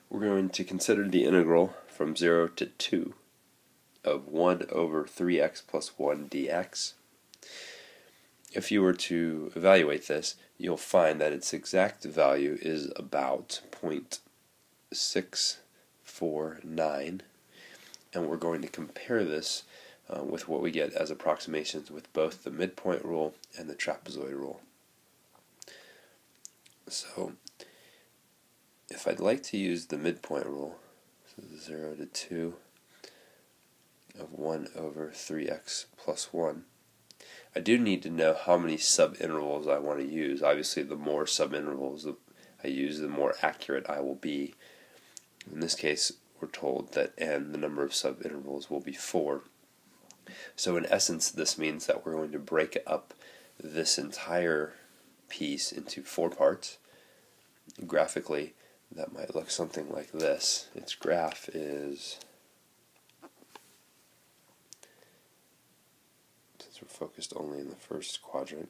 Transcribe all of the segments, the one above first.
We're going to consider the integral from 0 to 2 of 1 over 3x plus 1 dx. If you were to evaluate this, you'll find that its exact value is about 0.649, and we're going to compare this with what we get as approximations with both the midpoint rule and the trapezoid rule. So if I'd like to use the midpoint rule, so 0 to 2 of 1 over 3x plus 1, I do need to know how many subintervals I want to use. Obviously, the more subintervals I use, the more accurate I will be. In this case, we're told that n, the number of subintervals, will be 4. So in essence, this means that we're going to break up this entire piece into 4 parts. Graphically, that might look something like this. Its graph is, since we're focused only in the first quadrant,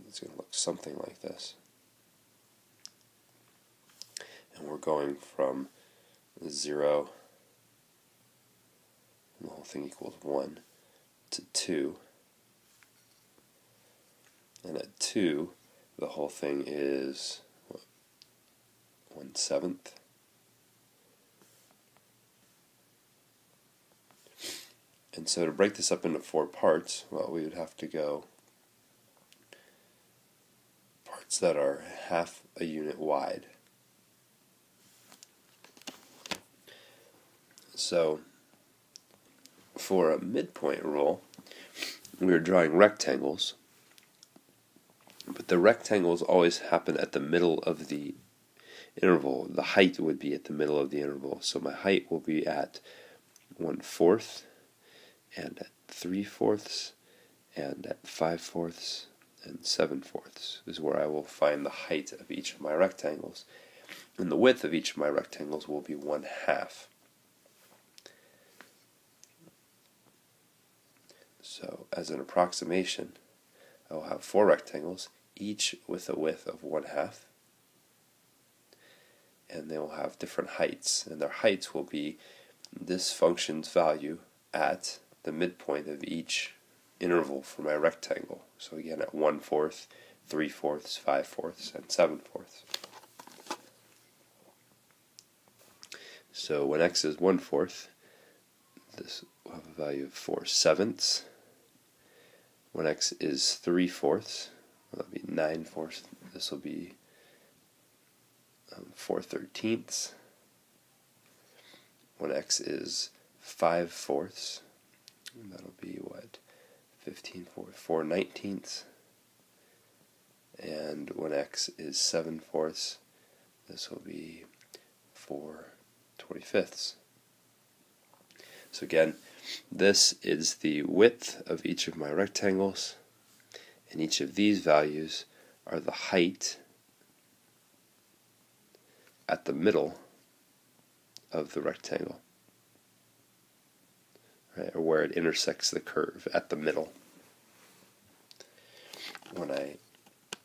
it's going to look something like this. And we're going from 0, and the whole thing equals 1, to 2. And at 2, the whole thing is 1/7. And so to break this up into 4 parts, well, we would have to go parts that are half a unit wide. So for a midpoint rule, we are drawing rectangles, but the rectangles always happen at the middle of the interval. The height would be at the middle of the interval. So my height will be at 1/4, and at 3/4, and at 5/4, and 7/4 is where I will find the height of each of my rectangles. And the width of each of my rectangles will be 1/2. So as an approximation, I will have 4 rectangles, each with a width of 1/2, and they will have different heights, and their heights will be this function's value at the midpoint of each interval for my rectangle. So again, at 1/4, 3/4, 5/4, and 7/4. So when x is 1/4, this will have a value of 4/7. When x is 3/4, well, that'll be 9/4. This will be 4/13. When x is 5/4, that'll be what? 15/4, 4/19. And when x is 7/4, this will be 4/25. So again, this is the width of each of my rectangles, and each of these values are the height at the middle of the rectangle, right, or where it intersects the curve at the middle. When I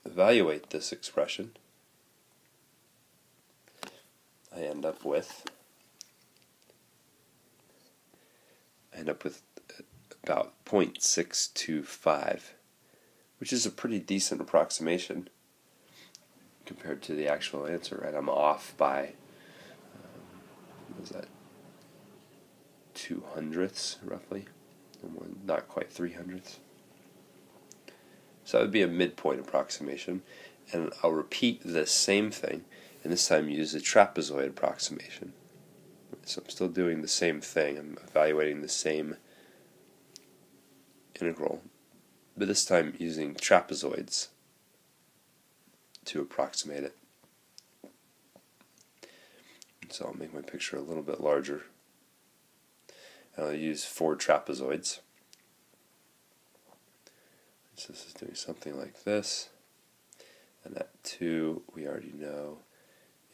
evaluate this expression, I end up with about 0.625, which is a pretty decent approximation compared to the actual answer, right? I'm off by, what was that, 2/100ths roughly, not quite 3/100ths. So that would be a midpoint approximation, and I'll repeat the same thing, and this time use the trapezoid approximation. So I'm still doing the same thing. I'm evaluating the same integral, but this time using trapezoids to approximate it. So I'll make my picture a little bit larger. And I'll use 4 trapezoids. So this is doing something like this. And at 2, we already know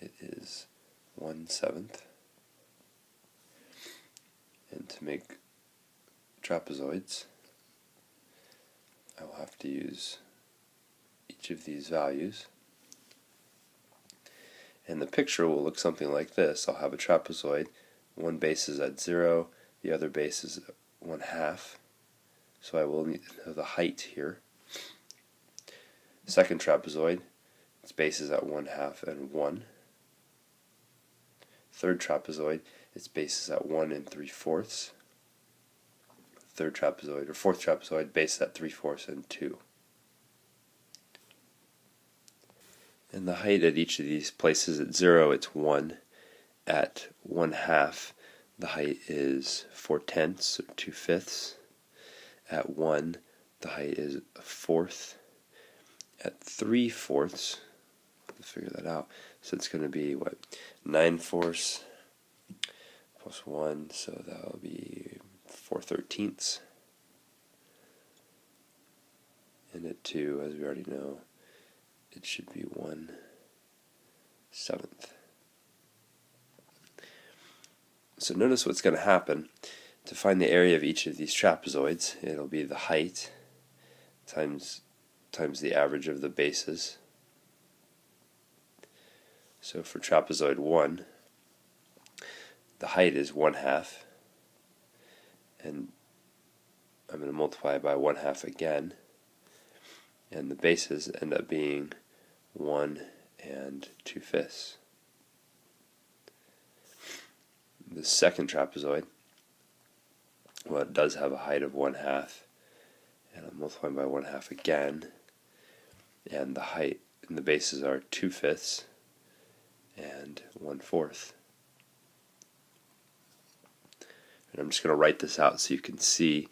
it is 1/7. And to make trapezoids, I will have to use each of these values. And the picture will look something like this. I'll have a trapezoid. One base is at 0, the other base is at 1/2. So I will need to know the height here. Second trapezoid, its base is at 1/2 and 1. Third trapezoid, its base is at 1 3/4. Third trapezoid, or fourth trapezoid, base at 3/4 and 2. And the height at each of these places, at 0 it's 1. At 1/2 the height is 4/10 or 2/5. At 1 the height is 1/4. At 3/4, let's figure that out. So it's going to be what, 9/4 plus 1, so that'll be 4/13. And at 2, as we already know, it should be 1/7. So notice what's going to happen. To find the area of each of these trapezoids, it'll be the height times the average of the bases. So for trapezoid 1, the height is 1/2, and I'm going to multiply by 1/2 again, and the bases end up being 1 2/5. The second trapezoid, well, it does have a height of 1/2, and I'm multiplying by 1/2 again, and the height and the bases are 2/5 and 1/4. And I'm just going to write this out so you can see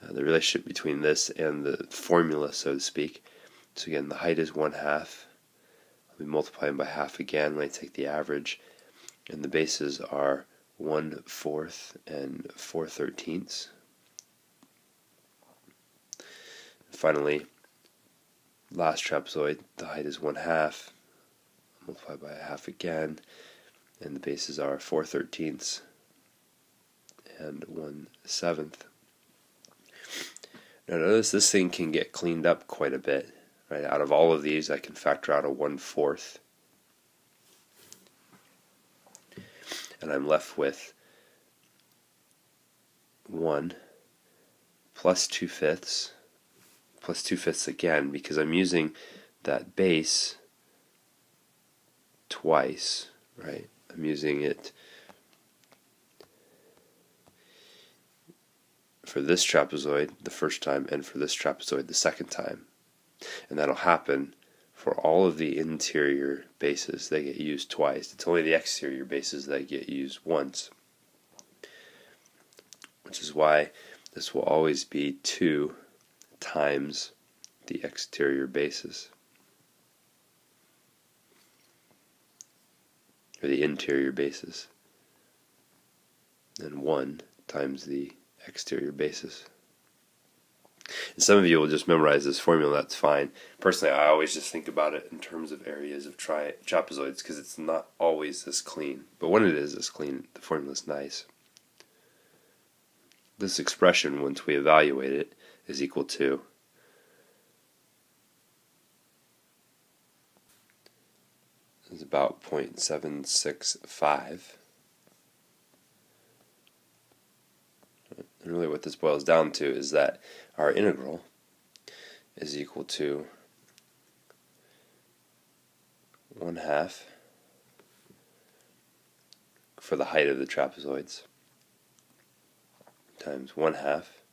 the relationship between this and the formula, so to speak. So again, the height is 1/2. I'll be multiplying by half again when I take the average, and the bases are 1/4 and 4/13. Finally, last trapezoid, the height is 1/2. Multiply by a half again, and the bases are 4/13 and 1/7. Now notice this thing can get cleaned up quite a bit. Right? Out of all of these, I can factor out a 1/4, and I'm left with 1 plus 2/5 plus 2/5 again, because I'm using that base twice, right? I'm using it for this trapezoid the first time and for this trapezoid the second time. And that'll happen for all of the interior bases. They get used twice. It's only the exterior bases that get used once, which is why this will always be 2 times the exterior bases, or the interior bases, and 1 times the exterior bases. And some of you will just memorize this formula, that's fine. Personally, I always just think about it in terms of areas of trapezoids, because it's not always this clean. But when it is this clean, the formula is nice. This expression, once we evaluate it, is equal to is about 0.765. And really what this boils down to is that our integral is equal to 1/2 for the height of the trapezoids times 1/2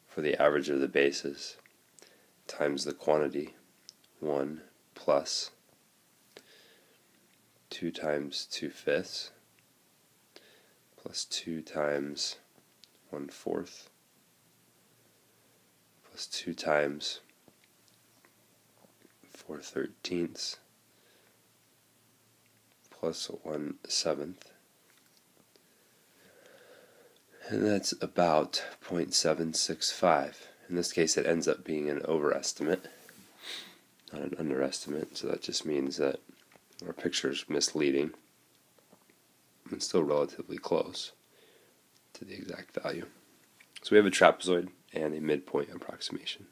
for the average of the bases times the quantity 1 plus 2 times 2/5 plus 2 times 1/4 plus 2 times 4/13 plus 1/7, and that's about 0.765. In this case, it ends up being an overestimate, not an underestimate, so that just means that our picture is misleading and still relatively close to the exact value. So we have a trapezoid and a midpoint approximation.